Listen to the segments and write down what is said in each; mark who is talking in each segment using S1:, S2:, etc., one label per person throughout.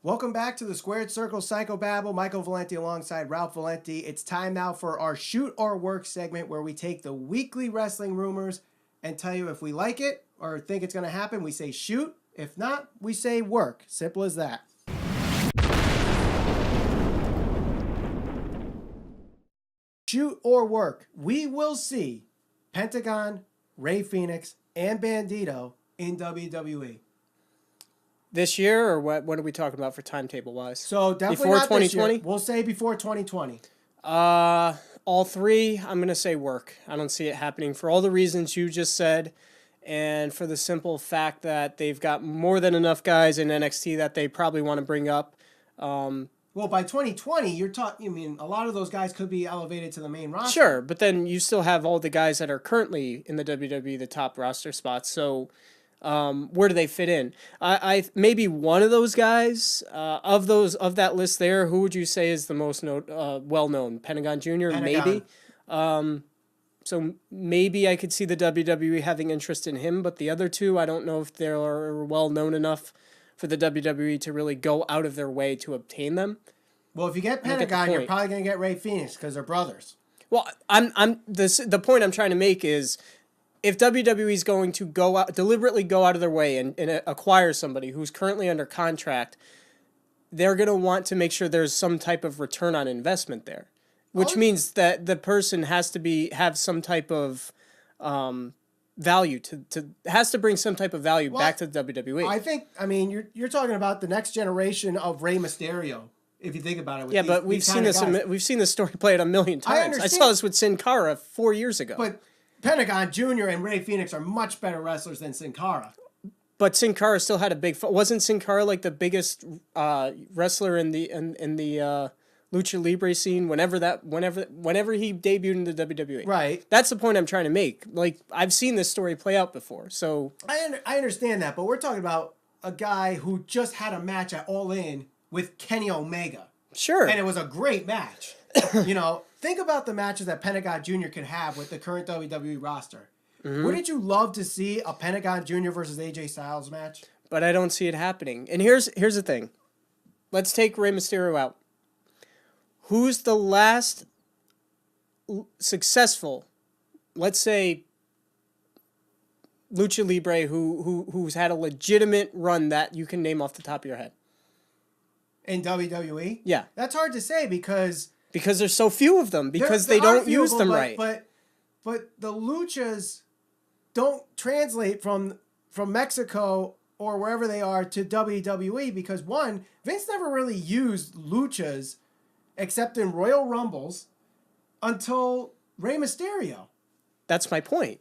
S1: Welcome back to the Squared Circle Psychobabble. Michael Valenti alongside Ralph Valenti. It's time now for our Shoot or Work segment where we take the weekly wrestling rumors and tell you if we like it or think it's going to happen. We say shoot. If not, we say work. Simple as that. Shoot or work. We will see Pentagon, Rey Fenix, and Bandito in WWE.
S2: This year, or what are we talking about for timetable-wise?
S1: So definitely
S2: before
S1: not
S2: 2020?
S1: This year. We'll say before 2020.
S2: All three, I'm going to say work. I don't see it happening for all the reasons you just said, and for the simple fact that they've got more than enough guys in NXT that they probably want to bring up.
S1: Well, by 2020, you mean a lot of those guys could be elevated to the main roster.
S2: Sure, but then you still have all the guys that are currently in the WWE, the top roster spots. So where do they fit in? I maybe one of those guys of that list there. Who would you say is the most well known? Pentagon Jr. Maybe. So maybe I could see the WWE having interest in him, but the other two, I don't know if they're well known enough for the WWE to really go out of their way to obtain them.
S1: Well, if you get Pentagon, you're probably going to get Rey Fenix because they're brothers.
S2: Well, the point I'm trying to make is, if WWE is going to deliberately go out of their way and acquire somebody who's currently under contract, they're going to want to make sure there's some type of return on investment there, which means that the person has to have some type of value has to bring some type of value back to the WWE.
S1: I mean, you're talking about the next generation of Rey Mysterio. If you think about it,
S2: but we've seen this story played a million times. I saw this with Sin Cara 4 years ago.
S1: But Pentagon Jr. and Rey Fenix are much better wrestlers than Sin Cara.
S2: But Sin Cara still had a big... Wasn't Sin Cara like the biggest wrestler in the Lucha Libre scene whenever he debuted in the WWE?
S1: Right.
S2: That's the point I'm trying to make. Like, I've seen this story play out before, so...
S1: I understand that, but we're talking about a guy who just had a match at All In with Kenny Omega.
S2: Sure.
S1: And it was a great match. Think about the matches that Pentagon Jr. can have with the current WWE roster. Mm-hmm. Wouldn't you love to see a Pentagon Jr. versus AJ Styles match?
S2: But I don't see it happening. And here's the thing. Let's take Rey Mysterio out. Who's the last successful, let's say, Lucha Libre who's had a legitimate run that you can name off the top of your head?
S1: In WWE?
S2: Yeah.
S1: That's hard to say because
S2: there's so few of them, because they don't use them right.
S1: But the luchas don't translate from Mexico or wherever they are to WWE because, one, Vince never really used luchas except in Royal Rumbles until Rey Mysterio.
S2: That's my point.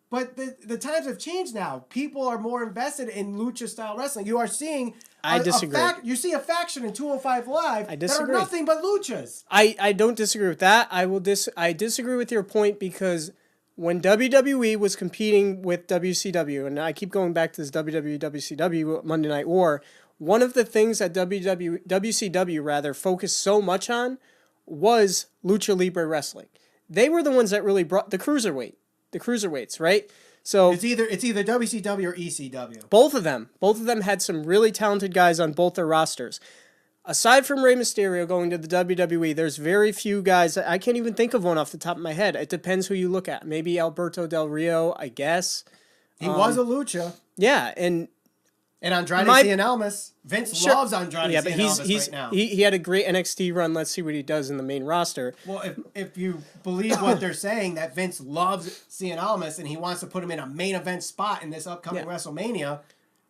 S1: But the times have changed now. People are more invested in lucha-style wrestling. You are seeing...
S2: I disagree.
S1: You see a faction in 205 Live that are nothing but luchas.
S2: I don't disagree with that. I disagree with your point because when WWE was competing with WCW, and I keep going back to this WCW Monday Night War, one of the things that WCW focused so much on was Lucha Libre wrestling. They were the ones that really brought the cruiserweights, right? So
S1: it's either WCW or ECW.
S2: Both of them had some really talented guys on both their rosters. Aside from Rey Mysterio going to the WWE, there's very few guys. I can't even think of one off the top of my head. It depends who you look at. Maybe Alberto Del Rio, I guess.
S1: He was a lucha.
S2: Yeah, and
S1: Andrade Cien Almas. Vince loves Andrade
S2: Cien Almas
S1: right now.
S2: He had a great NXT run. Let's see what he does in the main roster.
S1: Well, if you believe what they're saying, that Vince loves Cien Almas and he wants to put him in a main event spot in this upcoming WrestleMania.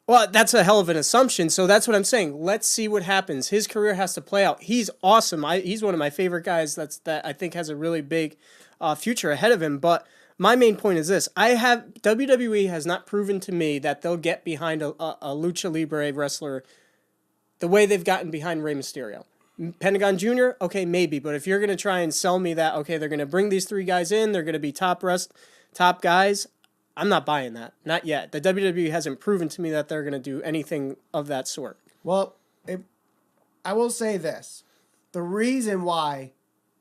S2: Well, that's a hell of an assumption, so that's what I'm saying. Let's see what happens. His career has to play out. He's awesome. He's one of my favorite guys that I think has a really big future ahead of him, but my main point is this. WWE has not proven to me that they'll get behind a Lucha Libre wrestler the way they've gotten behind Rey Mysterio. Pentagon Jr., okay, maybe. But if you're going to try and sell me that, okay, they're going to bring these three guys in, they're going to be top guys, I'm not buying that. Not yet. The WWE hasn't proven to me that they're going to do anything of that sort.
S1: Well, I will say this. The reason why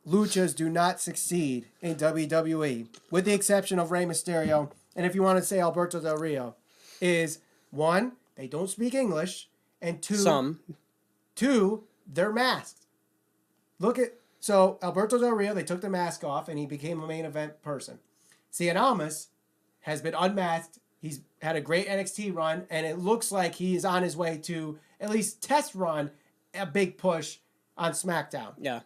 S1: luchas do not succeed in WWE, with the exception of Rey Mysterio, and if you want to say Alberto Del Rio, is, one, they don't speak English, and two...
S2: Some.
S1: Two, they're masked. So Alberto Del Rio, they took the mask off and he became a main event person. Cien Almas has been unmasked. He's had a great NXT run, and it looks like he is on his way to at least test run a big push on SmackDown.
S2: Yeah.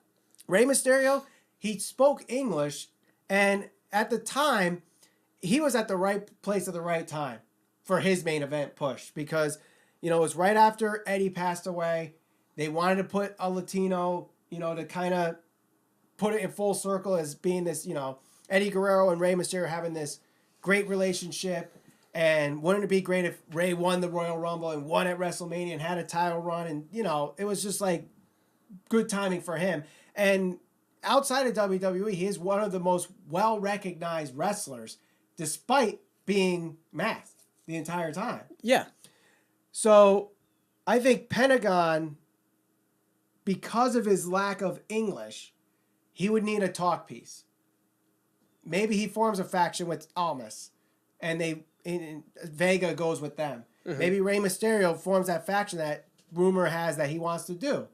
S1: Rey Mysterio, he spoke English, and at the time, he was at the right place at the right time for his main event push because, it was right after Eddie passed away. They wanted to put a Latino, to kind of put it in full circle as being this, Eddie Guerrero and Rey Mysterio having this great relationship. And wouldn't it be great if Rey won the Royal Rumble and won at WrestleMania and had a title run? And, it was just like good timing for him. And outside of WWE, he is one of the most well-recognized wrestlers, despite being masked the entire time.
S2: Yeah.
S1: So I think Pentagon, because of his lack of English, he would need a talk piece. Maybe he forms a faction with Almas, and Vega goes with them. Mm-hmm. Maybe Rey Mysterio forms that faction that rumor has that he wants to do.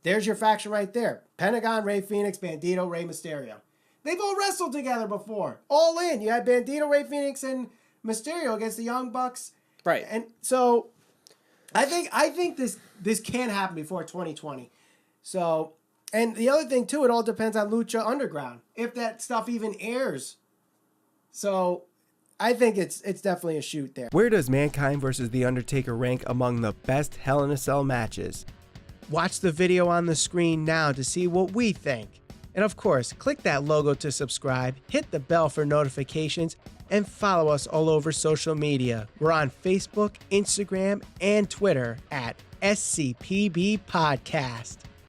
S1: There's your faction right there. Pentagon, Rey Fenix, Bandito, Rey Mysterio. They've all wrestled together before. All in. You had Bandito, Rey Fenix, and Mysterio against the Young Bucks.
S2: Right.
S1: And so I think this can happen before 2020. So, and the other thing too, it all depends on Lucha Underground, if that stuff even airs. So I think it's definitely a shoot there.
S3: Where does Mankind versus The Undertaker rank among the best Hell in a Cell matches?
S1: Watch the video on the screen now to see what we think. And of course, click that logo to subscribe, hit the bell for notifications, and follow us all over social media. We're on Facebook, Instagram, and Twitter at SCPB Podcast.